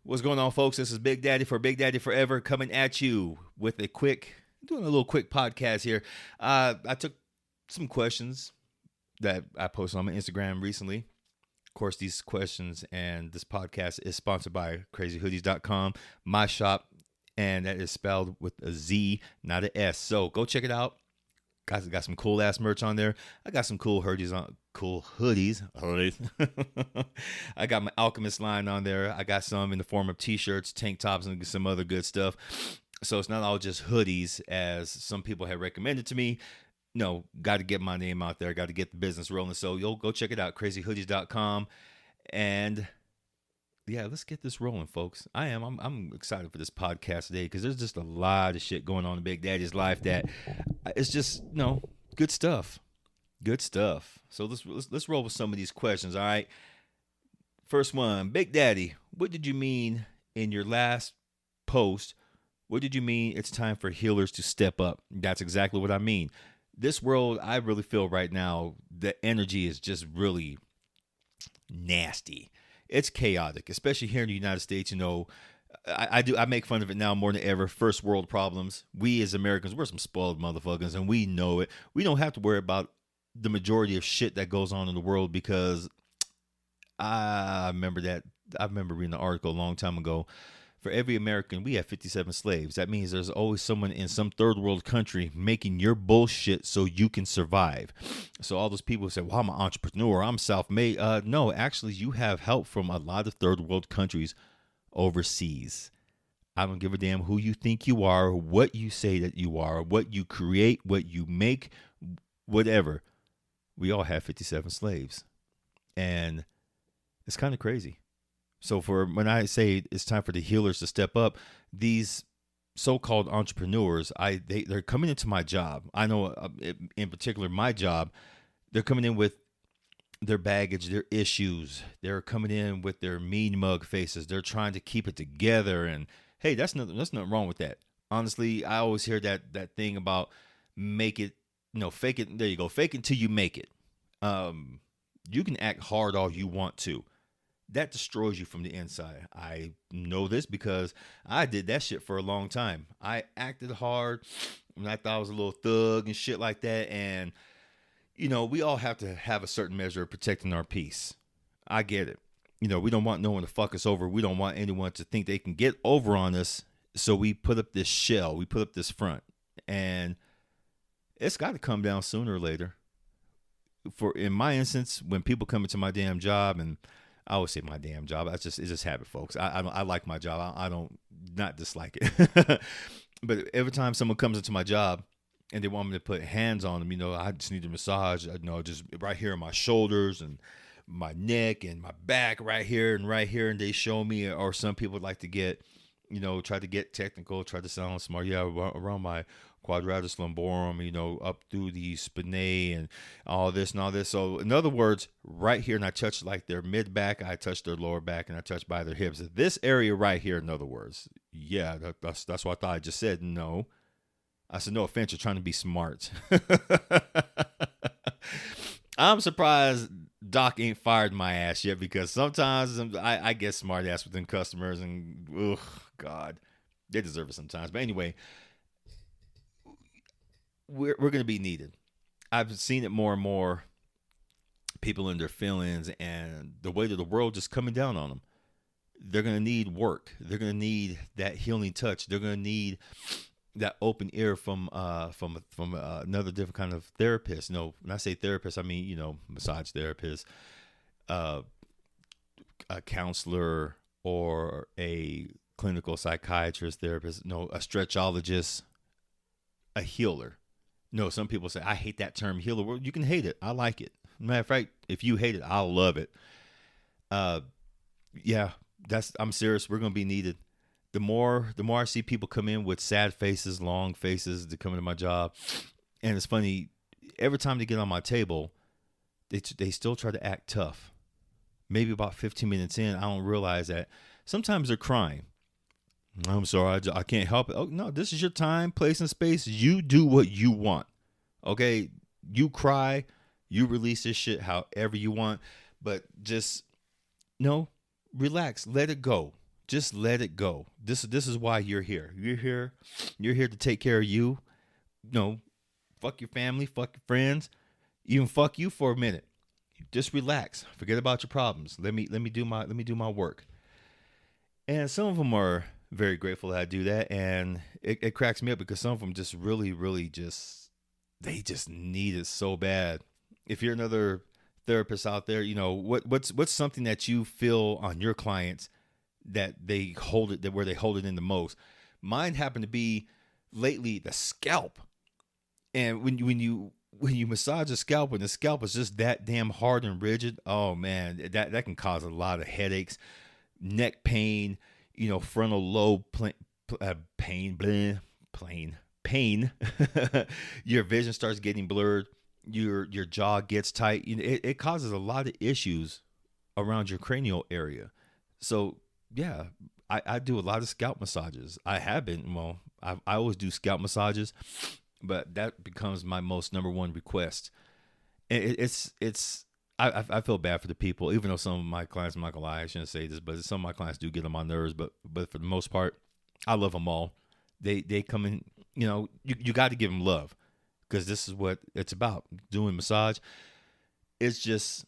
What's going on, folks? This is Big Daddy for Big Daddy Forever coming at you with doing a little quick podcast here. I took some questions that I posted on my Instagram recently. Of course, these questions and this podcast is sponsored by crazyhoodies.com, my shop, and that is spelled with a Z, not an S. So go check it out. Guys, I got some cool ass merch on there. I got some cool hoodies on. Cool hoodies. I got my Alchemist line on there. I got some in the form of t-shirts, tank tops, and some other good stuff. So it's not all just hoodies, as some people have recommended to me. No, got to get my name out there. Got to get the business rolling. So you'll go check it out, crazyhoodies.com. And yeah, let's get this rolling, folks. I'm excited for this podcast today because there's just a lot of shit going on in Big Daddy's life that it's just, good stuff. Good stuff. So let's roll with some of these questions, all right? First one, Big Daddy, what did you mean in your last post? What did you mean it's time for healers to step up? That's exactly what I mean. This world, I really feel right now, the energy is just really nasty. It's chaotic, especially here in the United States. I make fun of it now more than ever. First world problems. We as Americans, we're some spoiled motherfuckers, and we know it. We don't have to worry about the majority of shit that goes on in the world because I remember reading an article a long time ago. For every American, we have 57 slaves. That means there's always someone in some third world country making your bullshit so you can survive. So all those people who say, well, I'm an entrepreneur, I'm self-made. No, actually, you have help from a lot of third world countries overseas. I don't give a damn who you think you are, what you say that you are, what you create, what you make, whatever. We all have 57 slaves. And it's kind of crazy. So when I say it's time for the healers to step up, these so-called entrepreneurs, they're coming into my job. I know in particular my job, they're coming in with their baggage, their issues. They're coming in with their mean mug faces. They're trying to keep it together. And hey, that's nothing wrong with that. Honestly, I always hear that thing about fake it. There you go. Fake it till you make it. You can act hard all you want to. That destroys you from the inside. I know this because I did that shit for a long time. I acted hard when I thought I was a little thug and shit like that. And, we all have to have a certain measure of protecting our peace. I get it. We don't want no one to fuck us over. We don't want anyone to think they can get over on us. So we put up this shell. We put up this front. And it's got to come down sooner or later. In my instance, when people come into my damn job, and I always say my damn job. It's just habit, folks. I like my job. I don't not dislike it. But every time someone comes into my job and they want me to put hands on them, I just need a massage. Just right here on my shoulders and my neck and my back, right here, and they show me. Or some people like to get, try to get technical, try to sound smart. Yeah, around my quadratus lumborum, up through the spinae and all this. So in other words, right here, and I touch like their mid back, I touch their lower back, and I touch by their hips. This area right here, in other words, yeah, that's what I thought I just said. No, I said, no offense, you're trying to be smart. I'm surprised Doc ain't fired my ass yet, because sometimes I get smart ass with them customers, and God, they deserve it sometimes. But anyway, we're going to be needed. I've seen it more and more. People in their feelings and the weight of the world just coming down on them. They're going to need work. They're going to need that healing touch. They're going to need that open ear from another different kind of therapist. No, when I say therapist, I mean, massage therapist, a counselor, or a clinical psychiatrist, therapist. No, a stretchologist, a healer. No, some people say, I hate that term healer. Well, you can hate it. I like it. Matter of fact, if you hate it, I'll love it. Yeah, I'm serious. We're going to be needed. The more I see people come in with sad faces, long faces to come into my job. And it's funny, every time they get on my table, they still try to act tough. Maybe about 15 minutes in, I don't realize that sometimes they're crying. I'm sorry, I can't help it. Oh, no, this is your time, place, and space. You do what you want. Okay? You cry. You release this shit however you want. But just, relax. Let it go. Just let it go. This is why you're here. You're here to take care of you. No, fuck your family, fuck your friends, even fuck you for a minute. Just relax. Forget about your problems. Let me do my work. And some of them are very grateful that I do that, and it cracks me up because some of them just really just they just need it so bad. If you're another therapist out there, what's something that you feel on your clients that they hold it that where they hold it in the most. Mine happened to be lately the scalp, and when you massage a scalp and the scalp is just that damn hard and rigid, oh man, that can cause a lot of headaches, neck pain, frontal lobe pain, bleh, pain. Your vision starts getting blurred. Your jaw gets tight. It causes a lot of issues around your cranial area. So yeah, I do a lot of scalp massages. I have been, well, I always do scalp massages, but that becomes my most number one request. I feel bad for the people, even though some of my clients, I'm not gonna lie, I shouldn't say this, but some of my clients do get on my nerves. But for the most part, I love them all. They come in, you got to give them love, because this is what it's about. Doing massage, it's just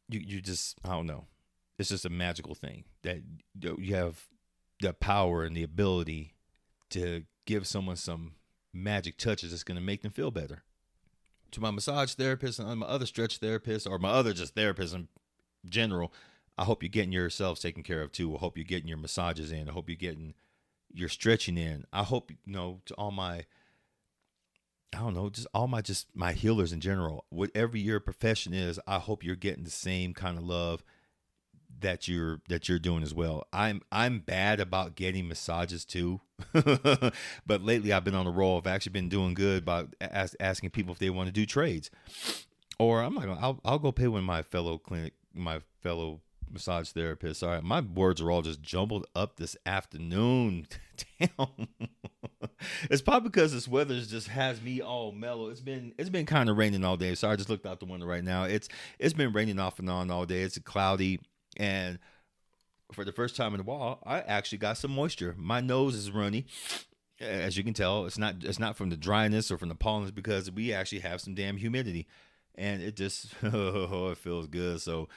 you just, I don't know. It's just a magical thing that you have the power and the ability to give someone some magic touches that's going to make them feel better. To my massage therapist and my other stretch therapist, or my other just therapists in general, I hope you're getting yourselves taken care of too. I hope you're getting your massages in. I hope you're getting your stretching in. I hope, to all my, I don't know, just all my healers in general, whatever your profession is, I hope you're getting the same kind of love that you're doing as well. I'm bad about getting massages too, but lately I've been on a roll. I've actually been doing good about asking people if they want to do trades, or I'm like, I'll go pay one of my fellow massage therapists. All right, my words are all just jumbled up this afternoon. Damn. It's probably because this weather just has me all mellow. It's been kind of raining all day, so I just looked out the window right now. It's been raining off and on all day. It's cloudy. And for the first time in a while, I actually got some moisture. My nose is runny, as you can tell. It's not from the dryness or from the pollen, because we actually have some damn humidity, and it just it feels good. So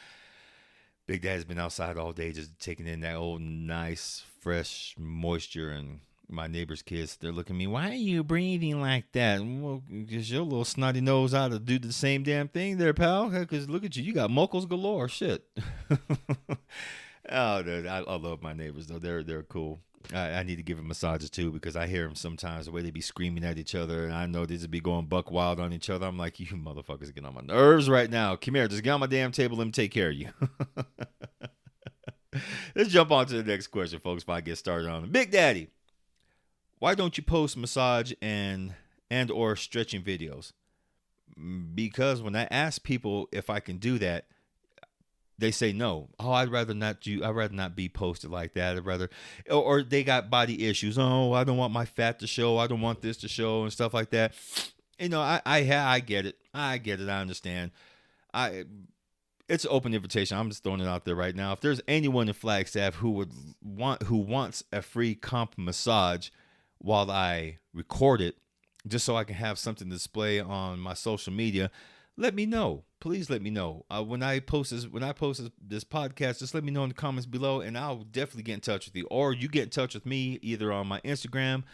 Big Daddy's been outside all day, just taking in that old nice fresh moisture. And my neighbor's kids, they're looking at me, why are you breathing like that? Well, because your little snotty nose ought to do the same damn thing there, pal. Because look at you, you got mocos galore. Shit. Oh, dude, I love my neighbors though. They're cool. I need to give them massages too, because I hear them sometimes the way they be screaming at each other, and I know they just be going buck wild on each other. I'm like, you motherfuckers getting on my nerves right now. Come here, just get on my damn table. Let me take care of you. Let's jump on to the next question, folks, before I get started on it. Big Daddy, why don't you post massage and or stretching videos? Because when I ask people if I can do that, they say no. Oh, I'd rather not be posted like that. I'd rather, or they got body issues. Oh, I don't want my fat to show. I don't want this to show, and stuff like that. I get it. I understand. It's an open invitation. I'm just throwing it out there right now. If there's anyone in Flagstaff who wants a free comp massage while I record it, just so I can have something to display on my social media, let me know. Please let me know. When I post this podcast, just let me know in the comments below, and I'll definitely get in touch with you. Or you get in touch with me either on my Instagram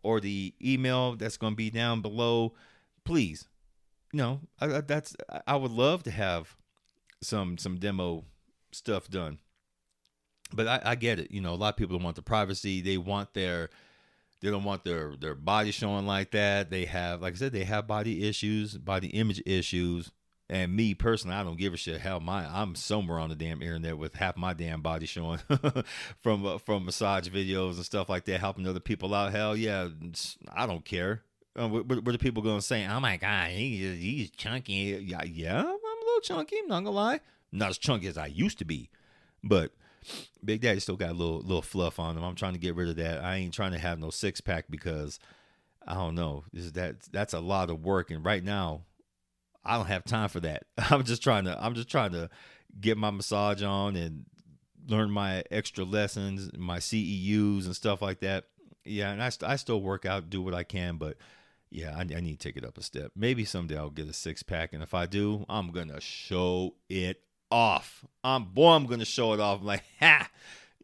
or the email that's going to be down below. Please, I would love to have some demo stuff done. But I get it. A lot of people don't want the privacy. They don't want their body showing like that. They have, like I said, they have body issues, body image issues. And me personally, I don't give a shit. Hell, I'm somewhere on the damn internet with half my damn body showing from massage videos and stuff like that, helping other people out. Hell yeah, I don't care. What are the people going to say? Oh my God, he's chunky. Yeah, I'm a little chunky. I'm not gonna lie, not as chunky as I used to be, but Big Daddy still got a little fluff on him. I'm trying to get rid of that. I ain't trying to have no 6-pack, because I don't know. That's a lot of work, and right now I don't have time for that. I'm just trying to get my massage on and learn my extra lessons, my CEUs and stuff like that. Yeah, and I still work out, do what I can, but yeah, I need to take it up a step. Maybe someday I'll get a 6-pack, and if I do, I'm gonna show it off. I'm gonna show it off. I'm like, ha!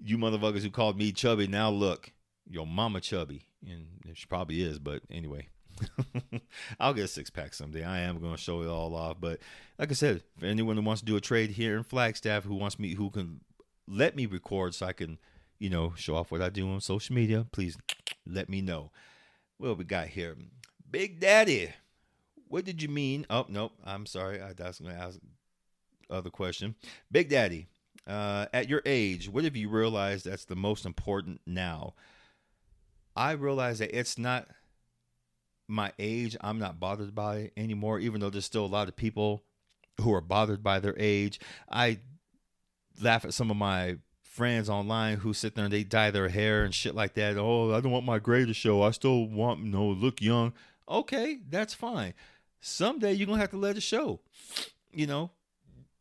You motherfuckers who called me chubby, now look, your mama chubby, and she probably is, but anyway. I'll get a 6-pack someday. I am going to show it all off. But like I said, for anyone who wants to do a trade here in Flagstaff, who can let me record so I can, show off what I do on social media, please let me know. What we got here? Big Daddy, what did you mean? Oh, nope. I'm sorry. I was going to ask other question. Big Daddy, at your age, what have you realized that's the most important now? I realize that it's not my age. I'm not bothered by it anymore, even though there's still a lot of people who are bothered by their age. I laugh at some of my friends online who sit there and they dye their hair and shit like that. Oh, I don't want my gray to show. I still want, look young. Okay, that's fine. Someday you're gonna have to let it show.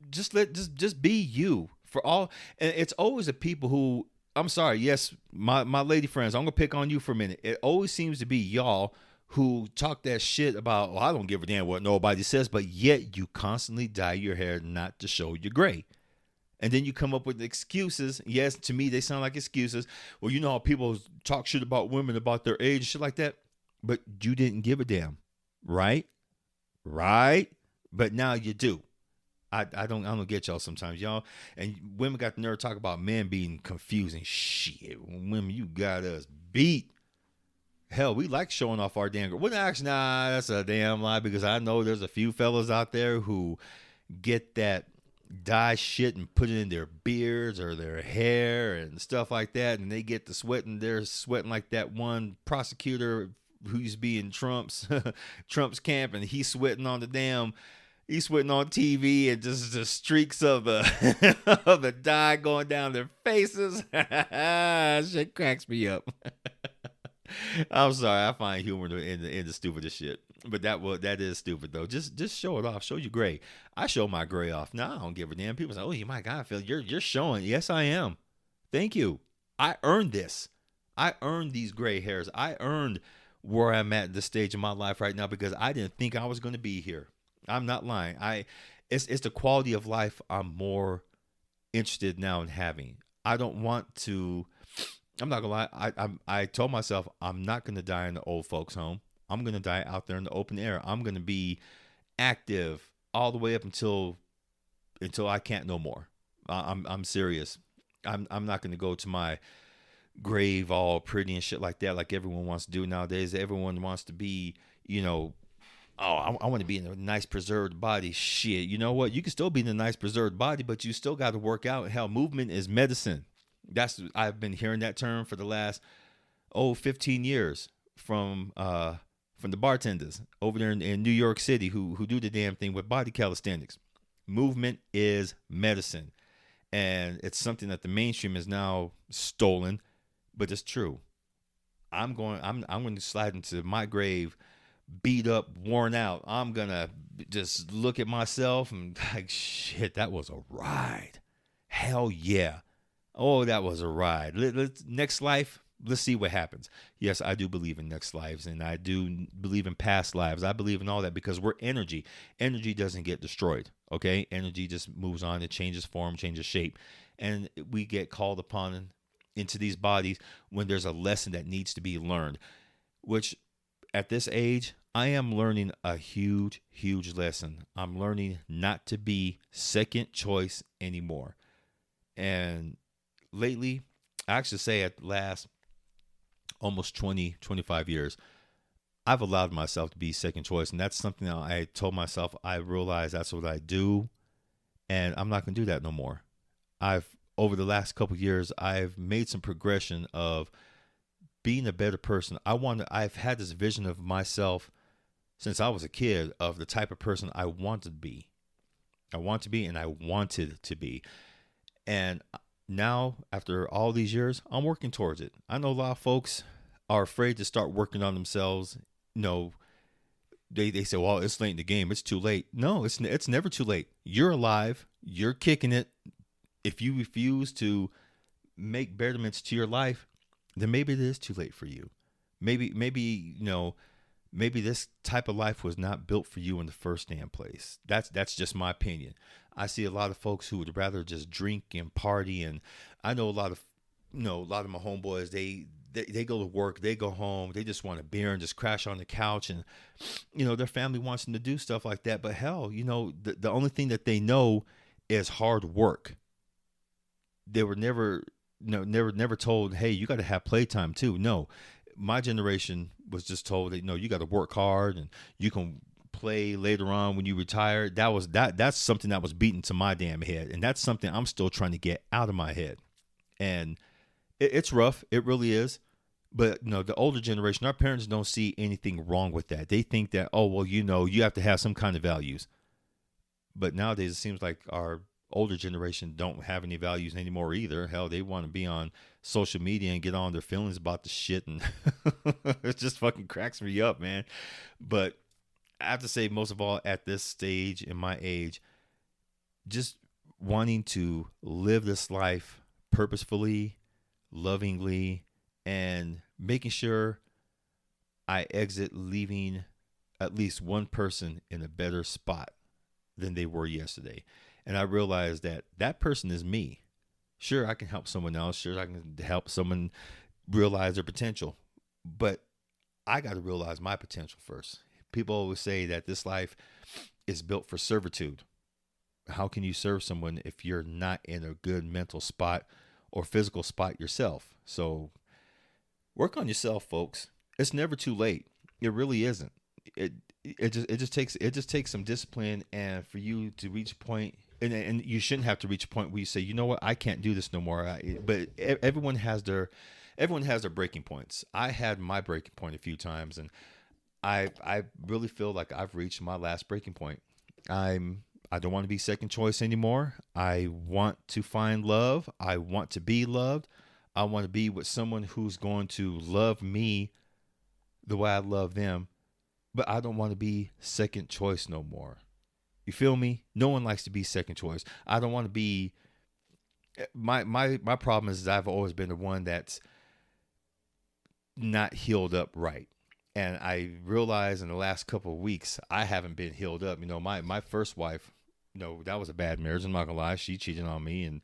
Just be you. For all, and it's always the people who, I'm sorry, yes, my lady friends, I'm gonna pick on you for a minute. It always seems to be y'all who talk that shit about, I don't give a damn what nobody says, but yet you constantly dye your hair not to show your gray. And then you come up with excuses. Yes, to me, they sound like excuses. Well, you know how people talk shit about women, about their age, shit like that. But you didn't give a damn, right? Right? But now you do. I don't get y'all sometimes, y'all. And women got the nerve to talk about men being confusing. Shit, women, you got us beat. Hell, we like showing off our damn girl. Well, actually, nah, that's a damn lie, because I know there's a few fellas out there who get that dye shit and put it in their beards or their hair and stuff like that, and they get to sweating. They're sweating like that one prosecutor who used to be in Trump's camp, and he's sweating on TV, and just the streaks of the of the dye going down their faces. Shit cracks me up. I'm sorry, I find humor in the stupidest shit, but that is stupid though. Just show it off, show you gray. I show my gray off. No, I don't give a damn. People say, "Oh, my God, Phil, you're showing." Yes, I am. Thank you. I earned this. I earned these gray hairs. I earned where I'm at this stage in my life right now, because I didn't think I was going to be here. I'm not lying. It's the quality of life I'm more interested now in having. I don't want to. I'm not gonna lie. I told myself I'm not gonna die in the old folks' home. I'm gonna die out there in the open air. I'm gonna be active all the way up until I can't no more. I'm serious. I'm not gonna go to my grave all pretty and shit like that, like everyone wants to do nowadays. Everyone wants to be, oh, I want to be in a nice preserved body. Shit, you know what? You can still be in a nice preserved body, but you still got to work out. Hell, movement is medicine. I've been hearing that term for the last 15 years from the bartenders over there in New York City who do the damn thing with body calisthenics. Movement is medicine, and it's something that the mainstream is now stolen, but it's true. I'm going to slide into my grave beat up, worn out. I'm gonna just look at myself and like, shit, that was a ride. Hell yeah. Oh, that was a ride. Next life, let's see what happens. Yes, I do believe in next lives, and I do believe in past lives. I believe in all that, because we're energy. Energy doesn't get destroyed, okay? Energy just moves on. It changes form, changes shape, and we get called upon into these bodies when there's a lesson that needs to be learned, which at this age, I am learning a huge, huge lesson. I'm learning not to be second choice anymore. And lately, I actually say at last almost 25 years, I've allowed myself to be second choice. And that's something that I told myself, I realize that's what I do. And I'm not going to do that no more. Over the last couple of years, I've made some progression of being a better person. I've had this vision of myself since I was a kid of the type of person I wanted to be. I want to be, and I wanted to be. And now, after all these years, I'm working towards it. I know a lot of folks are afraid to start working on themselves. They say, well, it's late in the game. It's too late. No, it's never too late. You're alive. You're kicking it. If you refuse to make betterments to your life, then maybe it is too late for you. Maybe maybe this type of life was not built for you in the first damn place. That's just my opinion. I see a lot of folks who would rather just drink and party, and I know a lot of my homeboys. They go to work, they go home, they just want a beer and just crash on the couch, and their family wants them to do stuff like that. But hell, the only thing that they know is hard work. They were never told, hey, you got to have playtime too. No, my generation was just told that you got to work hard and you can play later on when you retire. That's something that was beaten to my damn head, and that's something I'm still trying to get out of my head. And it's rough, it really is. But the older generation, our parents don't see anything wrong with that. They think that, oh well, you have to have some kind of values. But nowadays it seems like our older generation don't have any values anymore either. Hell, they want to be on social media and get on their feelings about the shit, and it just fucking cracks me up, man. But I have to say, most of all, at this stage in my age, just wanting to live this life purposefully, lovingly, and making sure I exit leaving at least one person in a better spot than they were yesterday. And I realized that person is me. Sure, I can help someone else. Sure, I can help someone realize their potential. But I got to realize my potential first. People always say that this life is built for servitude. How can you serve someone if you're not in a good mental spot or physical spot yourself? So work on yourself, folks. It's never too late. It really isn't. It just takes some discipline, and for you to reach a point, and you shouldn't have to reach a point where you say, you know what, I can't do this no more. But everyone has their breaking points. I had my breaking point a few times, and I really feel like I've reached my last breaking point. I don't want to be second choice anymore. I want to find love. I want to be loved. I want to be with someone who's going to love me the way I love them. But I don't want to be second choice no more. You feel me? No one likes to be second choice. I don't want to be. My problem is I've always been the one that's not healed up right. And I realized in the last couple of weeks, I haven't been healed up. My first wife, that was a bad marriage. I'm not going to lie. She cheated on me, and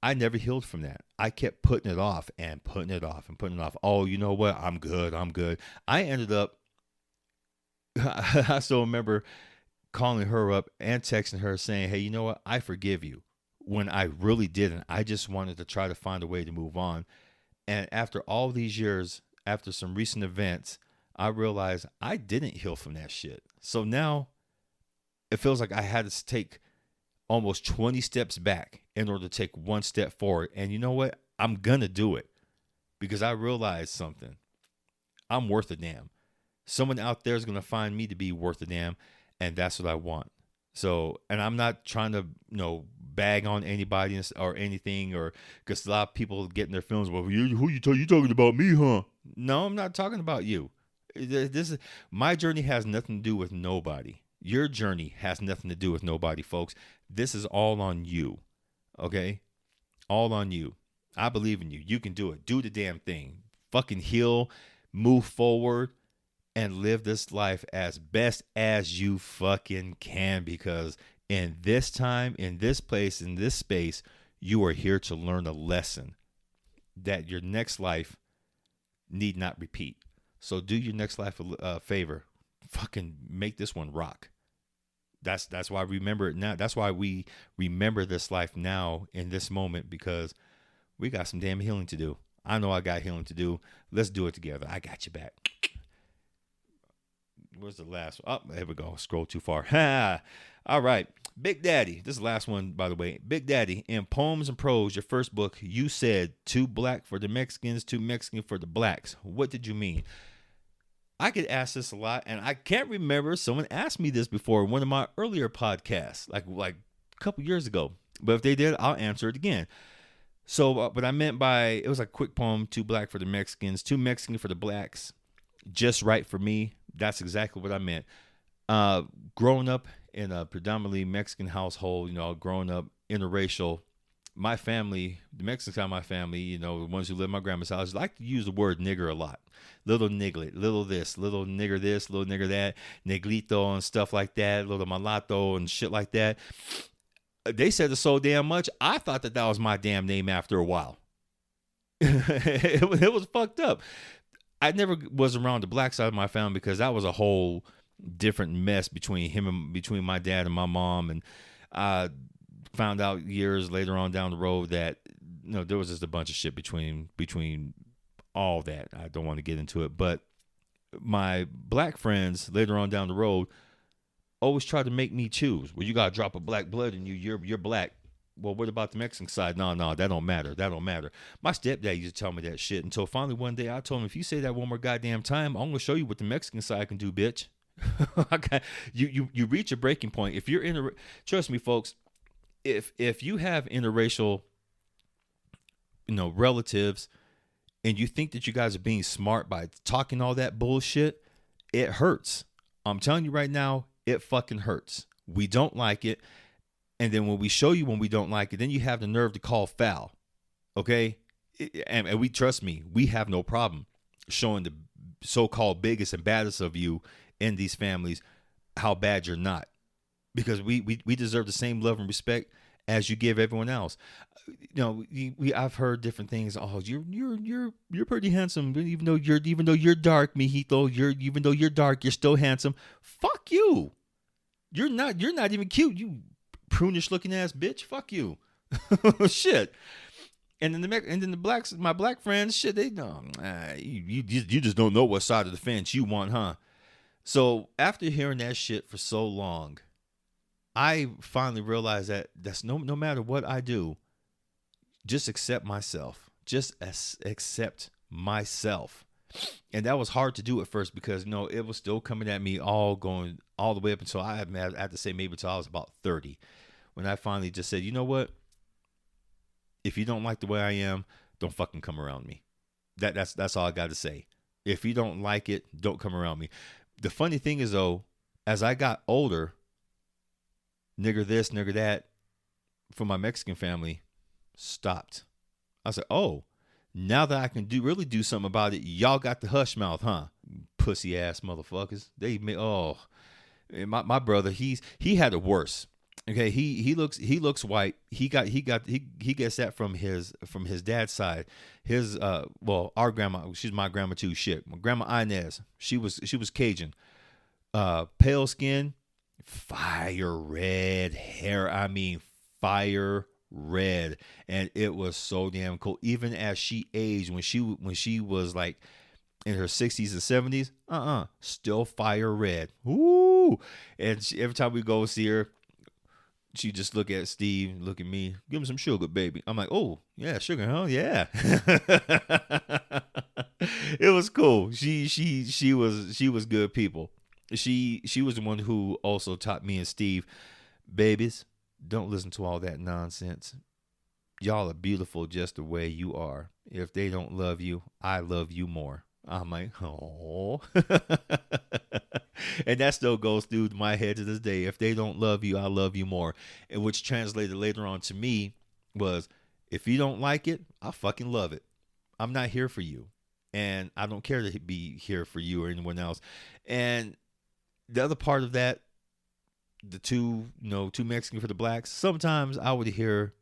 I never healed from that. I kept putting it off and putting it off and putting it off. Oh, you know what? I'm good. I ended up, I still remember calling her up and texting her saying, hey, you know what? I forgive you, when I really didn't. I just wanted to try to find a way to move on. And after all these years, after some recent events, I realized I didn't heal from that shit. So now it feels like I had to take almost 20 steps back in order to take one step forward. And you know what? I'm going to do it because I realized something. I'm worth a damn. Someone out there is going to find me to be worth a damn, and that's what I want. So, and I'm not trying to, bag on anybody or anything, or because a lot of people get in their feelings. Well, you talking about me, huh? No, I'm not talking about you. This is my journey. Has nothing to do with nobody. Your journey has nothing to do with nobody, folks. This is all on you. Okay? All on you. I believe in you. You can do it. Do the damn thing. Fucking heal, move forward, and live this life as best as you fucking can, because in this time, in this place, in this space, you are here to learn a lesson that your next life need not repeat. So do your next life a favor. Fucking make this one rock. That's why I remember it now. That's why we remember this life now in this moment, because we got some damn healing to do. I know I got healing to do. Let's do it together. I got you back. Where's the last one? Oh, there we go. Scroll too far. Ha! All right. Big Daddy. This is the last one, by the way. Big Daddy, in Poems and Prose, your first book, you said too black for the Mexicans, too Mexican for the blacks. What did you mean? I get asked this a lot, and I can't remember. Someone asked me this before in one of my earlier podcasts, like a couple years ago. But if they did, I'll answer it again. So what I meant by, it was a quick poem, too black for the Mexicans, too Mexican for the blacks, just right for me. That's exactly what I meant. Growing up in a predominantly Mexican household, growing up interracial, my family, the Mexican side of my family, you know, the ones who live in my grandma's house, like to use the word nigger a lot. Little niglet, little this, little nigger this, little nigger that, negrito and stuff like that, little mulatto and shit like that. They said it so damn much, I thought that was my damn name after a while. It was fucked up. I never was around the black side of my family because that was a whole different mess between my dad and my mom. And I found out years later on down the road that, you know, there was just a bunch of shit between all that. I don't want to get into it, but my black friends later on down the road always tried to make me choose. Well, you got to drop a black blood in you. You're black. Well, what about the Mexican side? No, that don't matter. That don't matter. My stepdad used to tell me that shit until finally one day I told him, if you say that one more goddamn time, I'm going to show you what the Mexican side can do, bitch. Okay. You reach a breaking point. If you're trust me, folks, if you have interracial, you know, relatives and you think that you guys are being smart by talking all that bullshit, it hurts. I'm telling you right now, it fucking hurts. We don't like it. And then when we show you when we don't like it, then you have the nerve to call foul. Okay? And we, trust me, we have no problem showing the so-called biggest and baddest of you in these families how bad you're not. Because we deserve the same love and respect as you give everyone else. You know, I've heard different things. Oh, you're pretty handsome, even though you're dark, mijito. Even though you're dark, you're still handsome. Fuck you. You're not even cute. You prunish looking ass bitch. Fuck you. Shit. And then the blacks, my black friends, shit, they know. You just don't know what side of the fence you want, huh? So after hearing that shit for so long, I finally realized that that's no matter what I do, just accept myself. Just accept myself. And that was hard to do at first because, you know, it was still coming at me going all the way up until I had to say maybe until I was about 30. When I finally just said, you know what? If you don't like the way I am, don't fucking come around me. That's all I got to say. If you don't like it, don't come around me. The funny thing is, though, as I got older, nigger this, nigger that, from my Mexican family, stopped. I said, oh, now that I can really do something about it, y'all got the hush mouth, huh? Pussy ass motherfuckers. My brother, he had it worse. Okay, he looks white. He gets that from his dad's side. His our grandma, she's my grandma too. Shit, my grandma Inez, she was Cajun. Pale skin, fire red hair. I mean, fire red, and it was so damn cool. Even as she aged, when she was like in her 60s and 70s, still fire red. Woo! And every time we go see her, she just look at Steve, look at me, give him some sugar, baby. I'm like, oh yeah, sugar, huh? Yeah. It was cool. She was good people. She was the one who also taught me and Steve, babies, don't listen to all that nonsense. Y'all are beautiful just the way you are. If they don't love you, I love you more. I'm like, oh. And that still goes through my head to this day. If they don't love you, I love you more. And which translated later on to me was, if you don't like it, I fucking love it. I'm not here for you. And I don't care to be here for you or anyone else. And the other part of that, the two Mexican for the blacks, sometimes I would hear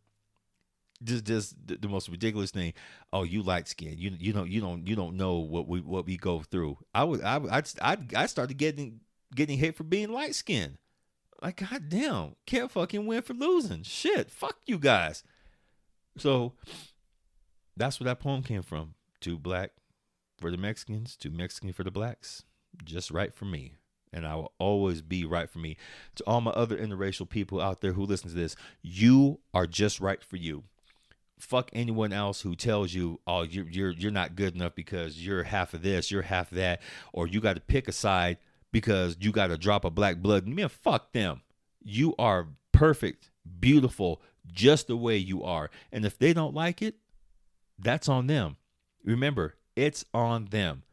just the most ridiculous thing. Oh, you light skin. You don't know what we go through. I started getting hate for being light skinned. Like, goddamn, can't fucking win for losing. Shit, fuck you guys. So that's where that poem came from. Too black for the Mexicans, too Mexican for the blacks. Just right for me. And I will always be right for me. To all my other interracial people out there who listen to this, you are just right for you. Fuck anyone else who tells you, oh, you're not good enough because you're half of this, you're half of that, or you got to pick a side because you got to drop a black blood. Man, fuck them. You are perfect, beautiful, just the way you are. And if they don't like it, that's on them. Remember, it's on them.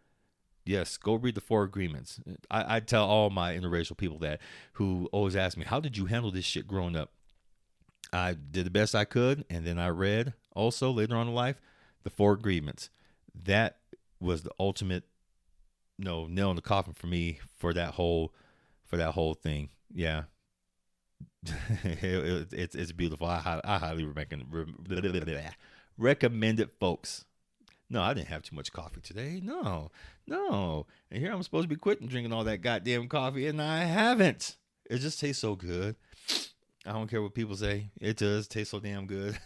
Yes, go read the 4 agreements. I tell all my interracial people that, who always ask me, how did you handle this shit growing up? I did the best I could, and then I read also later on in life the Four Agreements. That was the ultimate nail in the coffin for me for that whole thing. Yeah, it's beautiful. I highly recommend it, folks. No, I didn't have too much coffee today. No, no. And here I'm supposed to be quitting drinking all that goddamn coffee, and I haven't. It just tastes so good. I don't care what people say. It does taste so damn good.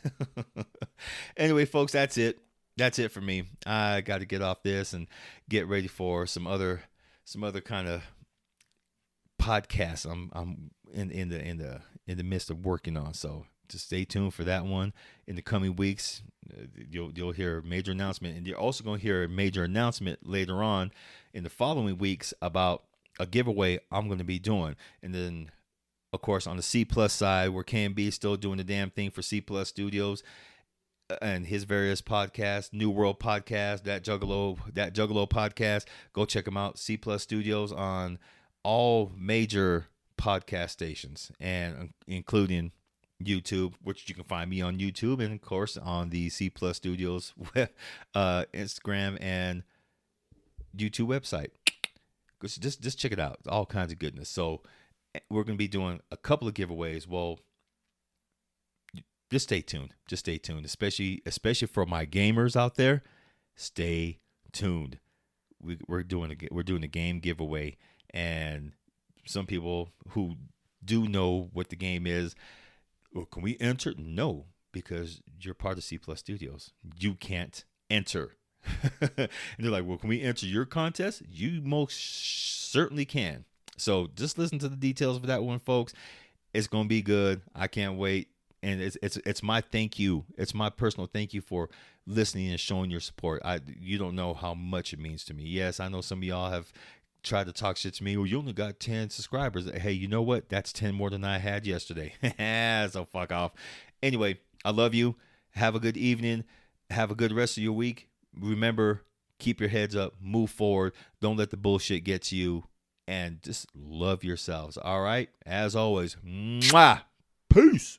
Anyway, folks, that's it. That's it for me. I got to get off this and get ready for some other kind of podcasts. I'm in the midst of working on. So just stay tuned for that one in the coming weeks. You'll hear a major announcement, and you're also going to hear a major announcement later on in the following weeks about a giveaway I'm going to be doing. And then, of course, on the Cplus side, where KMB is still doing the damn thing for Cplus Studios and his various podcasts, New World Podcast, that Juggalo podcast. Go check them out. Cplus Studios on all major podcast stations, and including YouTube, which you can find me on YouTube, and of course on the Cplus Studios Instagram and YouTube website. Just check it out. All kinds of goodness. So we're going to be doing a couple of giveaways. Well, just stay tuned. Especially for my gamers out there. Stay tuned. We're doing a game giveaway, and some people who do know what the game is, well, can we enter? No, because you're part of Cplus Studios. You can't enter. And they're like, well, can we enter your contest? You most certainly can. So just listen to the details for that one, folks. It's gonna be good. I can't wait. And it's my thank you. It's my personal thank you for listening and showing your support. You don't know how much it means to me. Yes, I know some of y'all have tried to talk shit to me. Well, you only got 10 subscribers. Hey, you know what? That's 10 more than I had yesterday. So fuck off. Anyway, I love you. Have a good evening. Have a good rest of your week. Remember, keep your heads up. Move forward. Don't let the bullshit get to you. And just love yourselves. All right? As always, mwah. Peace.